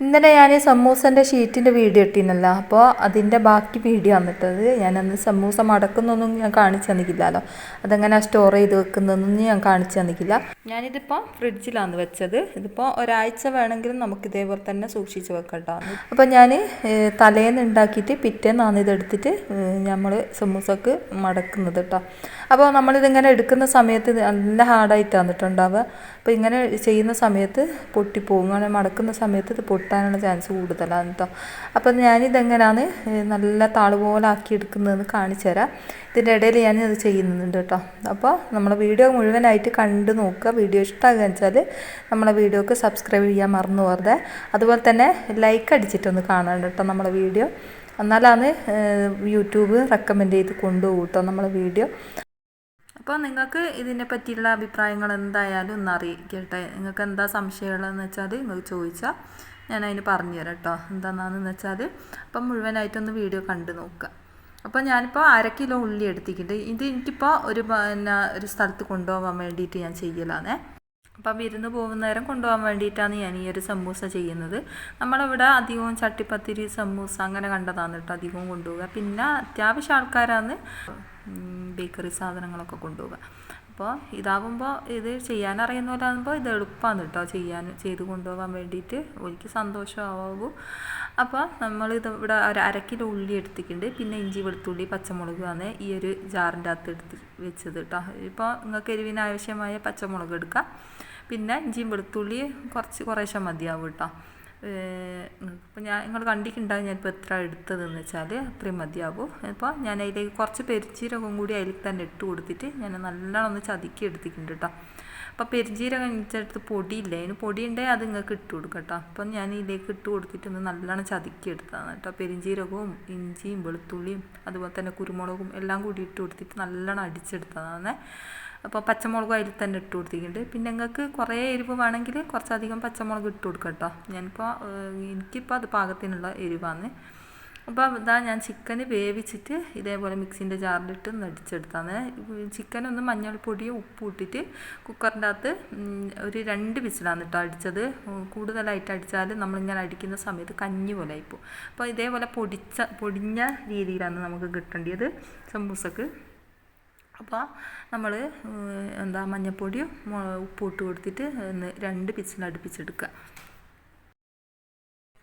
ഇന്നലെ ഞാൻ സമൂസൻ്റെ ഷീറ്റിൻ്റെ വീഡിയോ ഇട്ടിരുന്നല്ലോ. അപ്പോൾ അതിൻ്റെ ബാക്കി വീഡിയോ വന്നിട്ടത്. ഞാനന്ന് സമൂസ മടക്കുന്നൊന്നും ഞാൻ കാണിച്ചു തന്നിക്കില്ലല്ലോ. അതെങ്ങനെ സ്റ്റോർ ചെയ്ത് വെക്കുന്നതൊന്നും ഞാൻ കാണിച്ചു തന്നിക്കില്ല. ഞാനിതിപ്പോൾ ഫ്രിഡ്ജിലാണ് വെച്ചത്. ഇതിപ്പോൾ ഒരാഴ്ച വേണമെങ്കിലും നമുക്ക് ഇതേപോലെ തന്നെ സൂക്ഷിച്ച് വെക്കട്ടോ. അപ്പോൾ ഞാൻ തലേന്ന് ഉണ്ടാക്കിയിട്ട് പിറ്റേന്നാണ് ഇതെടുത്തിട്ട് നമ്മൾ സമൂസക്ക് മടക്കുന്നത് കേട്ടോ. അപ്പോൾ നമ്മളിതിങ്ങനെ എടുക്കുന്ന സമയത്ത് നല്ല ഹാർഡായിട്ടാണ് കേട്ടോ. അപ്പോൾ ഇങ്ങനെ ചെയ്യുന്ന സമയത്ത് പൊട്ടിപ്പോകും. അങ്ങനെ മടക്കുന്ന സമയത്ത് ഇത് പൊട്ടാനുള്ള ചാൻസ് കൂടുതലാണ് കേട്ടോ. അപ്പം ഞാനിതെങ്ങനെയാണ് നല്ല താള് പോലെ ആക്കിയെടുക്കുന്നതെന്ന് കാണിച്ചു തരാം. ഇതിൻ്റെ ഇടയിൽ ഞാൻ അത് ചെയ്യുന്നുണ്ട് കേട്ടോ. അപ്പോൾ നമ്മളെ വീഡിയോ മുഴുവനായിട്ട് കണ്ട് നോക്കുക. വീഡിയോ ഇഷ്ടമാകുക വെച്ചാൽ നമ്മളെ വീഡിയോക്ക് സബ്സ്ക്രൈബ് ചെയ്യാൻ മറന്നു പോകരുത്. അതുപോലെ തന്നെ ലൈക്ക് അടിച്ചിട്ടൊന്ന് കാണാൻ കേട്ടോ നമ്മളെ വീഡിയോ. എന്നാലാണ് യൂട്യൂബ് റെക്കമെൻഡ് ചെയ്ത് കൊണ്ടുപോകും കേട്ടോ നമ്മളെ വീഡിയോ. അപ്പോൾ നിങ്ങൾക്ക് ഇതിനെ പറ്റിയുള്ള അഭിപ്രായങ്ങൾ എന്തായാലും ഒന്ന് അറിയിക്കട്ടെ. നിങ്ങൾക്ക് എന്താ സംശയമുള്ളതെന്ന് വെച്ചാൽ നിങ്ങൾക്ക് ചോദിച്ചാൽ ഞാൻ അതിന് പറഞ്ഞു തരാം കേട്ടോ. എന്താണെന്ന് വെച്ചാൽ അപ്പം മുഴുവനായിട്ടൊന്ന് വീഡിയോ കണ്ടു നോക്കുക. അപ്പോൾ ഞാനിപ്പോൾ 1/2 കിലോ ഉള്ളി എടുത്തിട്ടുണ്ട്. ഇത് എനിക്കിപ്പോൾ ഒരു സ്ഥലത്ത് കൊണ്ടുപോകാൻ വേണ്ടിയിട്ട് ഞാൻ ചെയ്യലാണേ. അപ്പം വിരുന്ന് പോകുന്ന നേരം കൊണ്ടുപോകാൻ വേണ്ടിയിട്ടാണ് ഞാൻ ഈ ഒരു സമൂസ ചെയ്യുന്നത്. നമ്മളിവിടെ അധികവും ചട്ടിപ്പത്തിരി സമൂസ അങ്ങനെ കണ്ടതാണ് കേട്ടോ അധികവും കൊണ്ടുപോകുക. പിന്നെ അത്യാവശ്യം ആൾക്കാരാണ് ബേക്കറി സാധനങ്ങളൊക്കെ കൊണ്ടുപോകുക. അപ്പോൾ ഇതാവുമ്പോൾ ഇത് ചെയ്യാനറിയുന്നവരാകുമ്പോൾ ഇത് എളുപ്പമാണ് കേട്ടോ ചെയ്ത് കൊണ്ടുപോകാൻ വേണ്ടിയിട്ട്. എനിക്ക് സന്തോഷമാവും. അപ്പോൾ നമ്മളിത് ഇവിടെ ഒരു 1/2 കിലോ ഉള്ളി എടുത്തിട്ടുണ്ട്. പിന്നെ ഇഞ്ചി വെളുത്തുള്ളി പച്ചമുളകാണ് ഈ ഒരു ജാറിൻ്റെ അകത്ത് എടുത്ത് വെച്ചത് കേട്ടോ. ഇപ്പോൾ നിങ്ങൾക്ക് എരിവിന് ആവശ്യമായ പച്ചമുളക് എടുക്കാം. പിന്നെ ഇഞ്ചിയും വെളുത്തുള്ളി കുറേശ്ശെ മതിയാവും കേട്ടോ. ഇപ്പോൾ നിങ്ങൾ കണ്ടിട്ടുണ്ടാകും ഞാനിപ്പോൾ എത്ര എടുത്തതെന്ന് വെച്ചാൽ അത്രയും മതിയാവും. ഇപ്പോൾ ഞാൻ അതിലേക്ക് കുറച്ച് പെരുംജീരകം കൂടി അതിലേക്ക് തന്നെ ഇട്ട് കൊടുത്തിട്ട് ഞാൻ നല്ലോണം ഒന്ന് ചതുക്കി എടുത്തിട്ടുണ്ട് കേട്ടോ. അപ്പോൾ പെരുംജീരകം എനിക്കടുത്ത് പൊടിയില്ല, അതിന് പൊടിയുണ്ടെങ്കിൽ അത് നിങ്ങൾക്ക് ഇട്ട് കൊടുക്കാം കേട്ടോ. അപ്പം ഞാൻ ഇതിലേക്ക് ഇട്ട് കൊടുത്തിട്ടൊന്ന് നല്ലോണം ചതുക്കി എടുത്തതാണ് കേട്ടോ. പെരുംജീരകവും ഇഞ്ചിയും വെളുത്തുള്ളിയും അതുപോലെ തന്നെ കുരുമുളകും എല്ലാം കൂടി ഇട്ട് കൊടുത്തിട്ട് നല്ലോണം അടിച്ചെടുത്തതാണ്. അപ്പോൾ പച്ചമുളകും അതിൽ തന്നെ ഇട്ട് കൊടുത്തിട്ടുണ്ട്. പിന്നെ നിങ്ങൾക്ക് കുറേ എരിവ് വേണമെങ്കിൽ കുറച്ചധികം പച്ചമുളക് ഇട്ട് കൊടുക്കാം കേട്ടോ. എനിക്കിപ്പോൾ അത് പാകത്തിനുള്ള എരിവാണ്. അപ്പോൾ ഇതാ ഞാൻ ചിക്കന് വേവിച്ചിട്ട് ഇതേപോലെ മിക്സിൻ്റെ ജാറിലിട്ട് അടിച്ചെടുത്താണ്. ചിക്കനൊന്ന് മഞ്ഞൾപ്പൊടിയും ഉപ്പും ഇട്ടിട്ട് കുക്കറിൻ്റെ അകത്ത് ഒരു 2 വിസിലാണ് കേട്ടോ അടിച്ചത്. കൂടുതലായിട്ട് അടിച്ചാൽ നമ്മളിങ്ങനെ അടിക്കുന്ന സമയത്ത് കഞ്ഞി പോലെ ആയിപ്പോവും. അപ്പോൾ ഇതേപോലെ പൊടിഞ്ഞ രീതിയിലാണ് നമുക്ക് കിട്ടേണ്ടത് സമൂസക്ക്. അപ്പോൾ നമ്മൾ മഞ്ഞൾപ്പൊടിയും ഉപ്പും ഇട്ട് കൊടുത്തിട്ട് 2 വിസിൽ അടുപ്പിച്ചെടുക്കുക.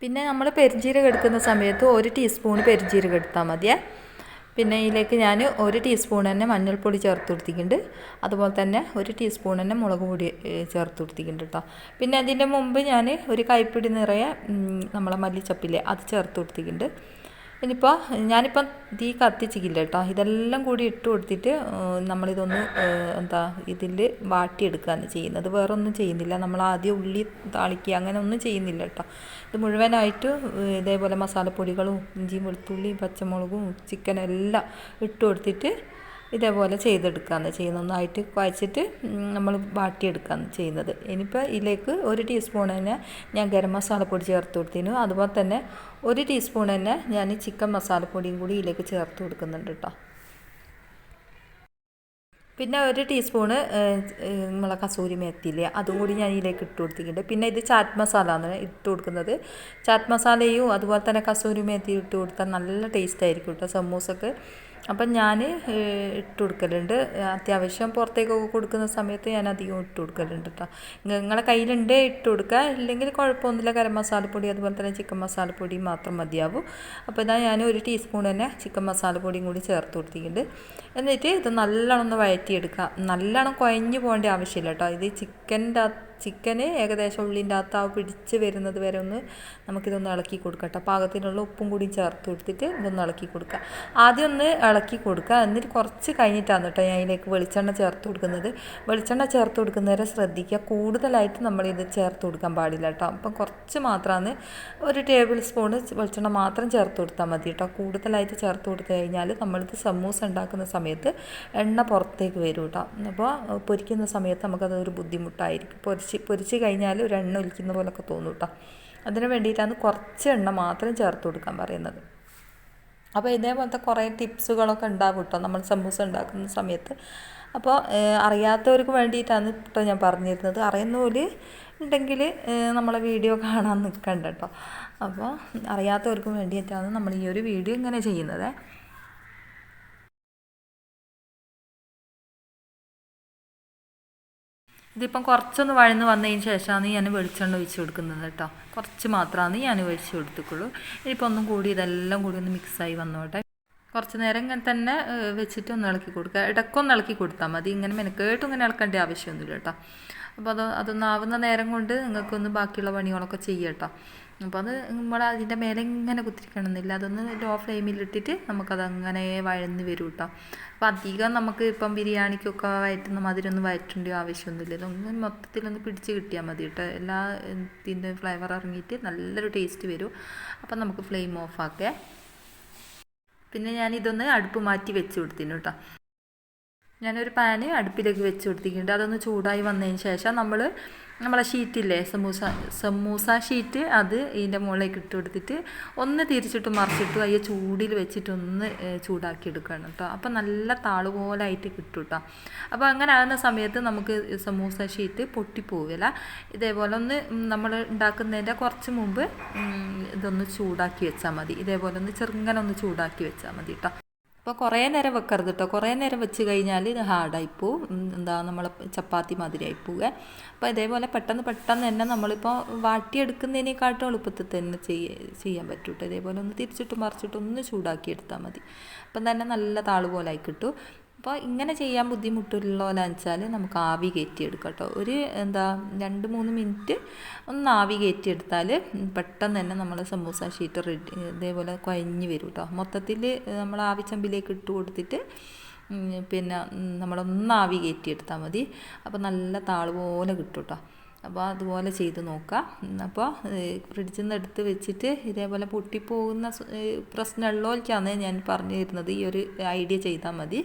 പിന്നെ നമ്മൾ പെരുംജീരകം എടുക്കുന്ന സമയത്ത് 1 ടീസ്പൂൺ പെരുംജീരകം എടുത്താൽ മതിയേ. പിന്നെ ഇതിലേക്ക് ഞാൻ 1 ടീസ്പൂൺ തന്നെ മഞ്ഞൾപ്പൊടി ചേർത്ത് കൊടുത്തിട്ടുണ്ട്. അതുപോലെ തന്നെ 1 ടീസ്പൂൺ തന്നെ മുളക് പൊടി ചേർത്ത് കൊടുത്തിട്ടുണ്ട് കേട്ടോ. പിന്നെ അതിൻ്റെ മുമ്പ് ഞാൻ ഒരു കൈപ്പിടി നിറയെ നമ്മളെ മല്ലിച്ചപ്പില്ലേ അത് ചേർത്ത് കൊടുത്തിട്ടുണ്ട്. ഞാനിപ്പം തീ കത്തിച്ചിക്കില്ല കേട്ടോ. ഇതെല്ലാം കൂടി ഇട്ട് കൊടുത്തിട്ട് നമ്മളിതൊന്ന് ഇതിൽ വാട്ടിയെടുക്കുകയാണ് ചെയ്യുന്നത്. വേറെ ഒന്നും ചെയ്യുന്നില്ല. നമ്മൾ ആദ്യം ഉള്ളി താളിക്കുക അങ്ങനെ ഒന്നും ചെയ്യുന്നില്ല കേട്ടോ. ഇത് മുഴുവനായിട്ട് ഇതേപോലെ മസാലപ്പൊടികളും ഇഞ്ചിയും വെളുത്തുള്ളിയും പച്ചമുളകും ചിക്കനും എല്ലാം ഇട്ട് കൊടുത്തിട്ട് ഇതേപോലെ ചെയ്തെടുക്കുകയാണ് ചെയ്യുന്നത്. ഒന്നായിട്ട് കുഴച്ചിട്ട് നമ്മൾ വാട്ടിയെടുക്കുകയാണ് ചെയ്യുന്നത്. ഇനിയിപ്പോൾ ഇതിലേക്ക് 1 ടീസ്പൂൺ തന്നെ ഞാൻ ഗരം മസാലപ്പൊടി ചേർത്ത് കൊടുത്തിരുന്നു. അതുപോലെ തന്നെ 1 ടീസ്പൂൺ തന്നെ ഞാൻ ചിക്കൻ മസാലപ്പൊടിയും കൂടി ഇതിലേക്ക് ചേർത്ത് കൊടുക്കുന്നുണ്ട് കേട്ടോ. പിന്നെ 1 ടീസ്പൂണ് നമ്മളെ കസൂരി മേത്തിയില്ലേ അതും കൂടി ഞാൻ ഇതിലേക്ക് ഇട്ട് കൊടുത്തിട്ടുണ്ട്. പിന്നെ ഇത് ചാറ്റ് മസാല ആണ് ഇട്ട് കൊടുക്കുന്നത്. ചാറ്റ് മസാലയും അതുപോലെ തന്നെ കസൂരി മേത്തിയും ഇട്ട് കൊടുത്താൽ നല്ല ടേസ്റ്റ് ആയിരിക്കും കേട്ടോ സമൂസക്ക്. അപ്പം ഞാൻ ഇട്ട് കൊടുക്കലുണ്ട്. അത്യാവശ്യം പുറത്തേക്കൊക്കെ കൊടുക്കുന്ന സമയത്ത് ഞാൻ അധികം ഇട്ട് കൊടുക്കലുണ്ട് കേട്ടോ. നിങ്ങളെ കയ്യിലുണ്ട് ഇട്ട് കൊടുക്കുക, ഇല്ലെങ്കിൽ കുഴപ്പമൊന്നുമില്ല. ഗരം മസാലപ്പൊടി അതുപോലെ തന്നെ ചിക്കൻ മസാലപ്പൊടി മാത്രം മതിയാവും. അപ്പോൾ ഇതാ ഞാൻ 1 ടീസ്പൂൺ തന്നെ ചിക്കൻ മസാലപ്പൊടിയും കൂടി ചേർത്ത് കൊടുത്തിട്ടുണ്ട്. എന്നിട്ട് ഇത് നല്ലോണം ഒന്ന് വഴറ്റിയെടുക്കുക. നല്ലോണം കുഴഞ്ഞു പോകേണ്ട ആവശ്യമില്ല കേട്ടോ. ഇത് ചിക്കന് ഏകദേശം ഉള്ളിൻ്റെ അകത്ത് പിടിച്ച് വരുന്നത് വരെ ഒന്ന് നമുക്കിതൊന്ന് ഇളക്കി കൊടുക്കട്ടെ. പാകത്തിനുള്ള ഉപ്പും കൂടി ചേർത്ത് കൊടുത്തിട്ട് ഇതൊന്ന് ഇളക്കി കൊടുക്കുക. ആദ്യം ഒന്ന് ഇളക്കി കൊടുക്കുക. എന്നിട്ട് കുറച്ച് കഴിഞ്ഞിട്ടാണ് കേട്ടോ ഞാൻ അതിലേക്ക് വെളിച്ചെണ്ണ ചേർത്ത് കൊടുക്കുന്നത്. വെളിച്ചെണ്ണ ചേർത്ത് കൊടുക്കുന്നവരെ ശ്രദ്ധിക്കുക. കൂടുതലായിട്ട് നമ്മളിത് ചേർത്ത് കൊടുക്കാൻ പാടില്ല കേട്ടോ. അപ്പം കുറച്ച് മാത്രമാണ് 1 ടേബിൾ സ്പൂൺ വെളിച്ചെണ്ണ മാത്രം ചേർത്ത് കൊടുത്താൽ മതി കേട്ടോ. കൂടുതലായിട്ട് ചേർത്ത് കൊടുത്തു കഴിഞ്ഞാൽ നമ്മളിത് സമൂസ ഉണ്ടാക്കുന്ന സമയത്ത് എണ്ണ പുറത്തേക്ക് വരും കേട്ടോ. അപ്പോൾ പൊരിക്കുന്ന സമയത്ത് നമുക്കതൊരു ബുദ്ധിമുട്ടായിരിക്കും. പൊരിച്ച് കഴിഞ്ഞാൽ ഒരു എണ്ണ ഒലിക്കുന്ന പോലൊക്കെ തോന്നും കേട്ടോ. അതിന് വേണ്ടിയിട്ടാണ് കുറച്ച് എണ്ണ മാത്രം ചേർത്ത് കൊടുക്കാൻ പറയുന്നത്. അപ്പോൾ ഇതേപോലത്തെ കുറേ ടിപ്സുകളൊക്കെ ഉണ്ടാകും കേട്ടോ നമ്മൾ സമൂസ ഉണ്ടാക്കുന്ന സമയത്ത്. അപ്പോൾ അറിയാത്തവർക്ക് വേണ്ടിയിട്ടാണ് ഇപ്പോൾ ഞാൻ പറഞ്ഞിരുന്നത്. അറിയുന്നവർ ഉണ്ടെങ്കിൽ നമ്മളെ വീഡിയോ കാണാൻ നിൽക്കണ്ട കേട്ടോ. അപ്പോൾ അറിയാത്തവർക്കും വേണ്ടിയിട്ടാണ് നമ്മൾ ഈ ഒരു വീഡിയോ ഇങ്ങനെ ചെയ്യുന്നത്. ഇതിപ്പം കുറച്ചൊന്ന് വഴന്ന് വന്നതിന് ശേഷമാണ് ഞാൻ വെളിച്ചെണ്ണ ഒഴിച്ച് കൊടുക്കുന്നത് കേട്ടോ. കുറച്ച് മാത്രമാണ് ഞാൻ ഒഴിച്ച് കൊടുത്തിട്ടുള്ളൂ. ഇനിയിപ്പോൾ ഒന്നും കൂടി ഇതെല്ലാം കൂടി ഒന്ന് മിക്സായി വന്നോട്ടെ. കുറച്ച് നേരം ഇങ്ങനെ തന്നെ വെച്ചിട്ട് ഒന്ന് ഇളക്കി കൊടുക്കുക. ഇടയ്ക്കൊന്ന് ഇളക്കി കൊടുത്താൽ മതി. ഇങ്ങനെ മെനക്കേട്ടും ഇങ്ങനെ ഇളക്കേണ്ട ആവശ്യമൊന്നുമില്ല കേട്ടോ. അപ്പോൾ അതൊന്നാവുന്ന നേരം കൊണ്ട് നിങ്ങൾക്കൊന്ന് ബാക്കിയുള്ള പണികളൊക്കെ ചെയ്യാം കേട്ടോ. അപ്പോൾ അത് നമ്മൾ അതിൻ്റെ മേലെ ഇങ്ങനെ കുത്തിരിക്കണമെന്നില്ല. അതൊന്ന് ലോ ഫ്ലെയിമിലിട്ടിട്ട് നമുക്കതങ്ങനെ വഴന്ന് വരും കേട്ടോ. അപ്പോൾ അധികം നമുക്ക് ഇപ്പം ബിരിയാണിക്കൊക്കെ വയറ്റുന്ന മാതിരിയൊന്നും വയറ്റേണ്ട ആവശ്യമൊന്നുമില്ല. ഇതൊന്ന് മൊത്തത്തിലൊന്ന് പിടിച്ച് കിട്ടിയാൽ മതി കേട്ടോ. എല്ലാ ഇതിൻ്റെ ഫ്ലേവർ ഇറങ്ങിയിട്ട് നല്ലൊരു ടേസ്റ്റ് വരും. അപ്പം നമുക്ക് ഫ്ലെയിം ഓഫാക്കേ. പിന്നെ ഞാനിതൊന്ന് അടുപ്പ് മാറ്റി വെച്ച് കൊടുത്തിന് കേട്ടോ. ഞാനൊരു പാന് അടുപ്പിലേക്ക് വെച്ച് കൊടുത്തിട്ടുണ്ട്. അതൊന്ന് ചൂടായി വന്നതിന് ശേഷം നമ്മളെ ഷീറ്റില്ലേ, സമൂസ ഷീറ്റ്, അത് ഇതിൻ്റെ മുകളിലേക്ക് ഇട്ട് കൊടുത്തിട്ട് ഒന്ന് തിരിച്ചിട്ട് മറിച്ചിട്ട് അതിൽ ചൂടിൽ വെച്ചിട്ട് ഒന്ന് ചൂടാക്കി എടുക്കണം കേട്ടോ. അപ്പം നല്ല താള് പോലെ ആയിട്ട് കിട്ടും കേട്ടോ. അപ്പോൾ അങ്ങനെ ആകുന്ന സമയത്ത് നമുക്ക് സമൂസ ഷീറ്റ് പൊട്ടിപ്പോവില്ല. ഇതേപോലെ ഒന്ന് നമ്മൾ ഉണ്ടാക്കുന്നതിൻ്റെ കുറച്ച് മുമ്പ് ഇതൊന്ന് ചൂടാക്കി വെച്ചാൽ മതി. ഇതേപോലെ ഒന്ന് ചെറുങ്ങനെ ഒന്ന് ചൂടാക്കി വെച്ചാൽ മതി കേട്ടോ. അപ്പോൾ കുറേ നേരം വെക്കരുത് കേട്ടോ. കുറേ നേരം വെച്ച് കഴിഞ്ഞാൽ ഇത് ഹാർഡായിപ്പോവും. നമ്മൾ ചപ്പാത്തി മാതിരിയായി പോവുക. അപ്പോൾ ഇതേപോലെ പെട്ടെന്ന് തന്നെ നമ്മളിപ്പോൾ വാട്ടിയെടുക്കുന്നതിനേക്കാട്ടും എളുപ്പത്തിൽ തന്നെ ചെയ്യാൻ പറ്റും കേട്ടോ. ഇതേപോലെ ഒന്ന് തിരിച്ചിട്ട് മറിച്ചിട്ട് ഒന്ന് ചൂടാക്കി എടുത്താൽ മതി. അപ്പം തന്നെ നല്ല താള് പോലെ ആയി കിട്ടും. അപ്പോൾ ഇങ്ങനെ ചെയ്യാൻ ബുദ്ധിമുട്ടുള്ളതെന്ന് വെച്ചാൽ നമുക്ക് ആവി കയറ്റിയെടുക്കാം കേട്ടോ. ഒരു 2-3 മിനിറ്റ് ഒന്ന് ആവി കയറ്റിയെടുത്താൽ പെട്ടെന്ന് തന്നെ നമ്മൾ സമൂസ ഷീറ്റ് റെഡി ഇതേപോലെ കുഴഞ്ഞ് വരും കേട്ടോ. മൊത്തത്തിൽ നമ്മൾ ആവിച്ചമ്പിലേക്ക് ഇട്ട് കൊടുത്തിട്ട് പിന്നെ നമ്മളൊന്ന് ആവി കയറ്റിയെടുത്താൽ മതി. അപ്പോൾ നല്ല താള് പോലെ കിട്ടും കേട്ടോ. അപ്പോൾ അതുപോലെ ചെയ്ത് നോക്കാം. അപ്പോൾ ഫ്രിഡ്ജിൽ നിന്ന് എടുത്ത് വെച്ചിട്ട് ഇതേപോലെ പൊട്ടിപ്പോകുന്ന പ്രശ്നമുള്ളവർക്കാണ് ഞാൻ പറഞ്ഞു തരുന്നത്. ഈ ഒരു ഐഡിയ ചെയ്താൽ മതി.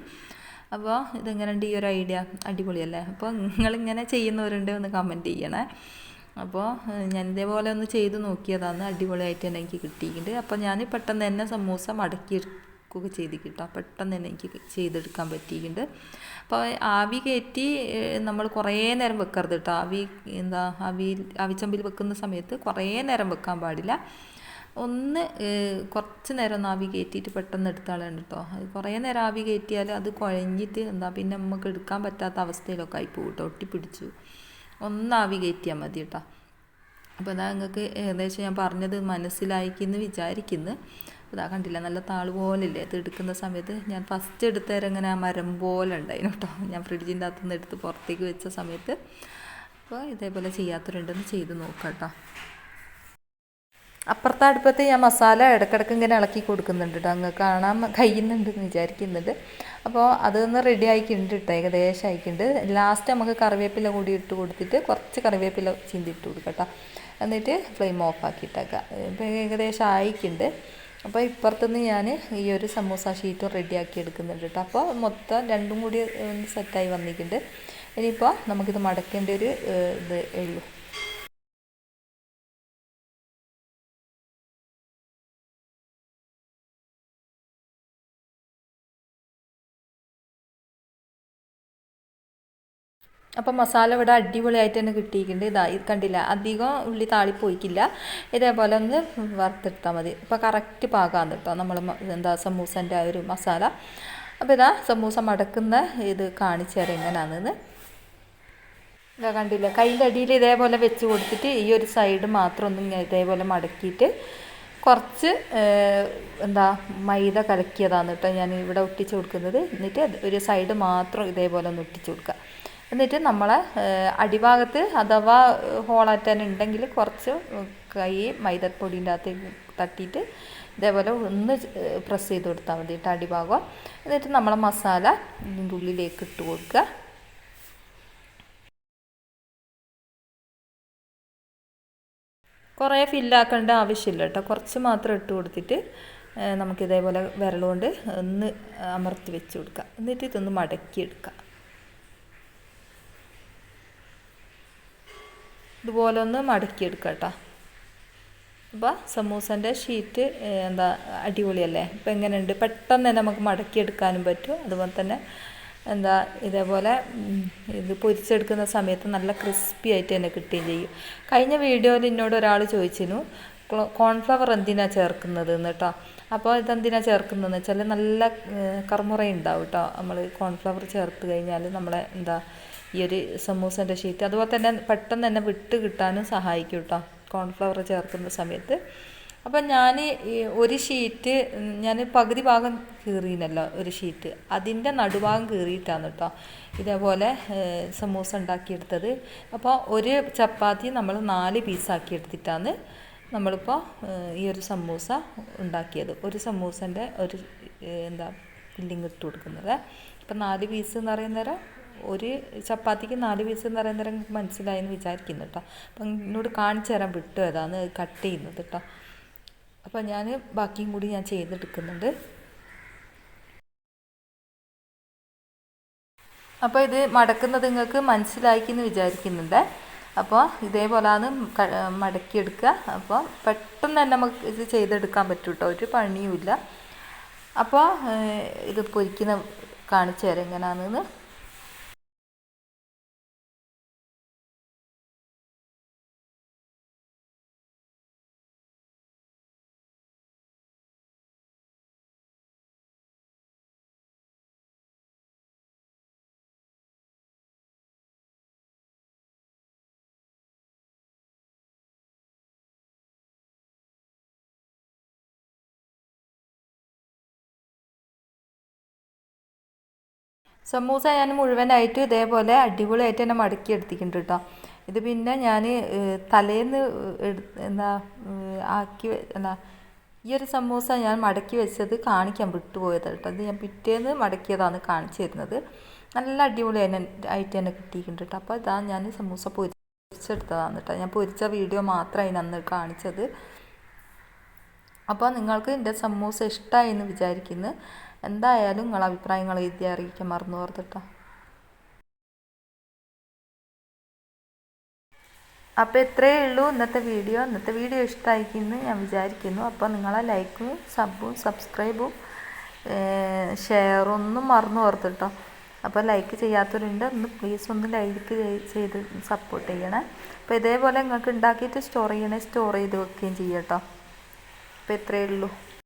അപ്പോൾ ഇതെങ്ങനെയുണ്ട് ഈ ഒരു ഐഡിയ? അടിപൊളിയല്ലേ? അപ്പോൾ നിങ്ങളിങ്ങനെ ചെയ്യുന്നവരുണ്ട് ഒന്ന് കമൻറ്റ് ചെയ്യണേ. അപ്പോൾ ഞാൻ ഇതേപോലെ ഒന്ന് ചെയ്ത് നോക്കിയതാണ്. അടിപൊളിയായിട്ട് തന്നെ എനിക്ക് കിട്ടിയിട്ടുണ്ട്. അപ്പോൾ ഞാൻ പെട്ടെന്ന് തന്നെ സമൂസ മടക്കി ഒക്കെ ചെയ്ത് കിട്ടും. പെട്ടെന്ന് തന്നെ എനിക്ക് ചെയ്തെടുക്കാൻ പറ്റിയിട്ടുണ്ട്. അപ്പോൾ ആവി കയറ്റി നമ്മൾ കുറേ നേരം വെക്കരുത് കേട്ടോ. ആവിച്ചമ്പിൽ വെക്കുന്ന സമയത്ത് കുറേ നേരം വെക്കാൻ പാടില്ല. ഒന്ന് കുറച്ച് നേരം ഒന്ന് ആവി കയറ്റിയിട്ട് പെട്ടെന്ന് എടുത്താളുണ്ട് കേട്ടോ. കുറേ നേരം ആവി കയറ്റിയാൽ അത് കുഴഞ്ഞിട്ട് പിന്നെ നമുക്ക് എടുക്കാൻ പറ്റാത്ത അവസ്ഥയിലൊക്കെ ആയിപ്പോകും കേട്ടോ. ഒട്ടിപ്പിടിച്ചു. ഒന്ന് ആവി കയറ്റിയാൽ മതി കേട്ടോ. അപ്പോൾ അതാ നിങ്ങൾക്ക് ഏകദേശം ഞാൻ പറഞ്ഞത് മനസ്സിലായിക്കെന്ന് വിചാരിക്കുന്നു. അതാ കണ്ടില്ല, നല്ല താള് പോലില്ലേ അത് എടുക്കുന്ന സമയത്ത്. ഞാൻ ഫസ്റ്റ് എടുത്തേരം ഇങ്ങനെ ആ മരം പോലെ ഉണ്ടായിരുന്നു കേട്ടോ. ഞാൻ ഫ്രിഡ്ജിൻ്റെ അകത്തുനിന്ന് എടുത്ത് പുറത്തേക്ക് വെച്ച സമയത്ത്. അപ്പോൾ ഇതേപോലെ ചെയ്യാത്തവരുണ്ടെന്ന് ചെയ്ത് നോക്കാം കേട്ടോ. അപ്പുറത്തെ അടുപ്പത്ത് ഞാൻ മസാല ഇടയ്ക്കിടയ്ക്ക് ഇങ്ങനെ ഇളക്കി കൊടുക്കുന്നുണ്ട് കേട്ടോ. അങ്ങ് കാണാൻ കഴിയുന്നുണ്ടെന്ന് വിചാരിക്കുന്നുണ്ട്. അപ്പോൾ അതൊന്ന് റെഡി ആയിക്കുന്നുണ്ട് കേട്ടോ. ഏകദേശം ആയിക്കുന്നുണ്ട്. ലാസ്റ്റ് നമുക്ക് കറിവേപ്പില കൂടി ഇട്ട് കൊടുത്തിട്ട് കുറച്ച് കറിവേപ്പില ചീന്തിട്ട് കൊടുക്കാം കേട്ടോ. എന്നിട്ട് ഫ്ലെയിം ഓഫ് ആക്കിയിട്ടേക്കാം. ഇപ്പോൾ ഏകദേശം ആയിക്കുന്നുണ്ട്. അപ്പോൾ ഇപ്പുറത്തുനിന്ന് ഞാൻ ഈ ഒരു സമൂസ ഷീറ്റും റെഡിയാക്കി എടുക്കുന്നുണ്ട് കേട്ടോ. അപ്പോൾ മൊത്തം രണ്ടും കൂടി ഒന്ന് സെറ്റായി വന്നിട്ടുണ്ട്. ഇനിയിപ്പോൾ നമുക്കിത് മടക്കേണ്ട ഒരു ഇത് ഉള്ളൂ. അപ്പോൾ മസാല ഇവിടെ അടിപൊളിയായിട്ട് തന്നെ കിട്ടിയിട്ടുണ്ട്. ഇത് കണ്ടില്ല, അധികം ഉള്ളി താളിപ്പോയിക്കില്ല. ഇതേപോലെ ഒന്ന് വറുത്തെടുത്താൽ മതി. ഇപ്പോൾ കറക്റ്റ് പാകമാണ് കേട്ടോ നമ്മൾ സമൂസൻ്റെ ആ ഒരു മസാല. അപ്പോൾ ഇതാ സമൂസ മടക്കുന്ന ഇത് കാണിച്ചു തരാം എങ്ങനെയാണെന്ന്. ഇതാ കണ്ടില്ല, കൈൻ്റെ അടിയിൽ ഇതേപോലെ വെച്ച് കൊടുത്തിട്ട് ഈ ഒരു സൈഡ് മാത്രം ഒന്ന് ഇതേപോലെ മടക്കിയിട്ട് കുറച്ച് മൈദ കലക്കിയതാണ് കേട്ടോ ഞാൻ ഇവിടെ ഒട്ടിച്ച് കൊടുക്കുന്നത്. എന്നിട്ട് ഒരു സൈഡ് മാത്രം ഇതേപോലെ ഒന്ന് ഒട്ടിച്ച് കൊടുക്കുക. എന്നിട്ട് നമ്മളെ അടിഭാഗത്ത് അഥവാ ഹോളാറ്റാൻ ഉണ്ടെങ്കിൽ കുറച്ച് കൈ മൈദപ്പൊടിൻ്റെ അകത്തേക്ക് തട്ടിയിട്ട് ഇതേപോലെ ഒന്ന് പ്രസ് ചെയ്ത് കൊടുത്താൽ മതി കേട്ടോ അടിഭാഗം. എന്നിട്ട് നമ്മളെ മസാല ഇതിൻ്റെ ഉള്ളിലേക്ക് ഇട്ട് കൊടുക്കുക. കുറേ ഫില്ലാക്കേണ്ട ആവശ്യമില്ല കേട്ടോ. കുറച്ച് മാത്രം ഇട്ട് കൊടുത്തിട്ട് നമുക്കിതേപോലെ വിരലുകൊണ്ട് ഒന്ന് അമർത്തി വെച്ച് കൊടുക്കുക. എന്നിട്ട് ഇതൊന്ന് മടക്കിയെടുക്കുക. ഇതുപോലെ ഒന്ന് മടക്കിയെടുക്കുക കേട്ടോ. അപ്പോൾ സമൂസൻ്റെ ഷീറ്റ് അടിപൊളിയല്ലേ? അപ്പോൾ എങ്ങനെയുണ്ട്? പെട്ടെന്ന് തന്നെ നമുക്ക് മടക്കിയെടുക്കാനും പറ്റും. അതുപോലെ തന്നെ എന്താ ഇതേപോലെ ഇത് പൊരിച്ചെടുക്കുന്ന സമയത്ത് നല്ല ക്രിസ്പി ആയിട്ട് തന്നെ കിട്ടുകയും ചെയ്യും. കഴിഞ്ഞ വീഡിയോയിൽ എന്നോട് ഒരാൾ ചോദിച്ചിരുന്നു കോൺഫ്ലവർ എന്തിനാണ് ചേർക്കുന്നത് എന്ന് കേട്ടോ. അപ്പോൾ ഇതെന്തിനാണ് ചേർക്കുന്നതെന്ന് വെച്ചാൽ നല്ല കറുമുറ ഉണ്ടാവും കേട്ടോ. നമ്മൾ കോൺഫ്ലവർ ചേർത്ത് കഴിഞ്ഞാൽ നമ്മളെ എന്താ ഈ ഒരു സമൂസൻ്റെ ഷീറ്റ് അതുപോലെ തന്നെ പെട്ടെന്ന് തന്നെ വിട്ട് കിട്ടാനും സഹായിക്കും കേട്ടോ കോൺഫ്ലവർ ചേർക്കുന്ന സമയത്ത്. അപ്പം ഞാൻ ഒരു ഷീറ്റ് ഞാൻ പകുതി ഭാഗം കീറിയിനല്ലോ ഒരു ഷീറ്റ്, അതിൻ്റെ നടുഭാഗം കീറിയിട്ടാണ് കേട്ടോ ഇതേപോലെ സമൂസ ഉണ്ടാക്കിയെടുത്തത്. അപ്പോൾ ഒരു ചപ്പാത്തി നമ്മൾ 4 പീസാക്കി എടുത്തിട്ടാണ് നമ്മളിപ്പോൾ ഈ ഒരു സമൂസ ഉണ്ടാക്കിയത്. ഒരു സമൂസൻ്റെ ഒരു എന്താ ഫില്ലിങ് ഇട്ട് കൊടുക്കുന്നത്. ഇപ്പം 4 പീസ് എന്ന് പറയുന്നേരം ഒരു ചപ്പാത്തിക്ക് 4 പീസ് എന്ന് പറയുന്നേരം മനസ്സിലായെന്ന് വിചാരിക്കുന്നു കേട്ടോ. അപ്പം എന്നോട് കാണിച്ചു തരാൻ വിട്ടു ഏതാണ് കട്ട് ചെയ്യുന്നത് കേട്ടോ. അപ്പോൾ ഞാൻ ബാക്കിയും കൂടി ഞാൻ ചെയ്തെടുക്കുന്നുണ്ട്. അപ്പോൾ ഇത് മടക്കുന്നത് നിങ്ങൾക്ക് മനസ്സിലാക്കിയെന്ന് വിചാരിക്കുന്നുണ്ട്. അപ്പോൾ ഇതേപോലെയാണ് മടക്കിയെടുക്കുക. അപ്പോൾ പെട്ടെന്ന് തന്നെ നമുക്ക് ഇത് ചെയ്തെടുക്കാൻ പറ്റും കേട്ടോ, ഒരു പണിയുമില്ല. അപ്പോൾ ഇത് പൊരിക്കുന്ന കാണിച്ചു തരാം എങ്ങനെയാണെന്ന്. സമൂസ ഞാൻ മുഴുവനായിട്ട് ഇതേപോലെ അടിപൊളിയായിട്ട് തന്നെ മടക്കി എടുത്തിട്ടുണ്ട് കേട്ടോ. ഇത് പിന്നെ ഞാൻ തലേന്ന് എന്താ ആക്കി എന്താ ഈ ഒരു സമൂസ ഞാൻ മടക്കി വെച്ചത് കാണിക്കാൻ വിട്ടുപോയത് കേട്ടോ. ഇത് ഞാൻ പിറ്റേന്ന് മടക്കിയതാണ് കാണിച്ചു തരുന്നത്. നല്ല അടിപൊളി ആയിട്ട് തന്നെ കിട്ടിയിട്ടുണ്ട് കേട്ടോ. അപ്പോൾ ഇതാ ഞാൻ സമൂസ പൊരിച്ചെടുത്തതാണ് കേട്ടോ. ഞാൻ പൊരിച്ച വീഡിയോ മാത്രമായി അന്ന് കാണിച്ചത്. അപ്പോൾ നിങ്ങൾക്ക് എൻ്റെ സമൂസ ഇഷ്ടമായി എന്ന് വിചാരിക്കുന്നു. എന്തായാലും നിങ്ങൾ അഭിപ്രായങ്ങൾ എഴുതി അറിയിക്കാൻ മറന്നു പോകരുത്. അപ്പോൾ ഇത്രയേ ഉള്ളൂ ഇന്നത്തെ വീഡിയോ. ഇന്നത്തെ വീഡിയോ ഇഷ്ടമായിരിക്കുമെന്ന് ഞാൻ വിചാരിക്കുന്നു. അപ്പോൾ നിങ്ങളെ ലൈക്കും സബ്സ്ക്രൈബും ഷെയറൊന്നും മറന്നു പോകരുത് കേട്ടോ. അപ്പോൾ ലൈക്ക് ചെയ്യാത്തവരുണ്ട്, ഒന്ന് പ്ലീസ് ഒന്ന് ലൈക്ക് ചെയ്ത് സപ്പോർട്ട് ചെയ്യണേ. അപ്പോൾ ഇതേപോലെ നിങ്ങൾക്ക് ഉണ്ടാക്കിയിട്ട് സ്റ്റോർ ചെയ്ത് വെക്കുകയും ചെയ്യാം കേട്ടോ. അപ്പോൾ ഇത്രയേ ഉള്ളൂ.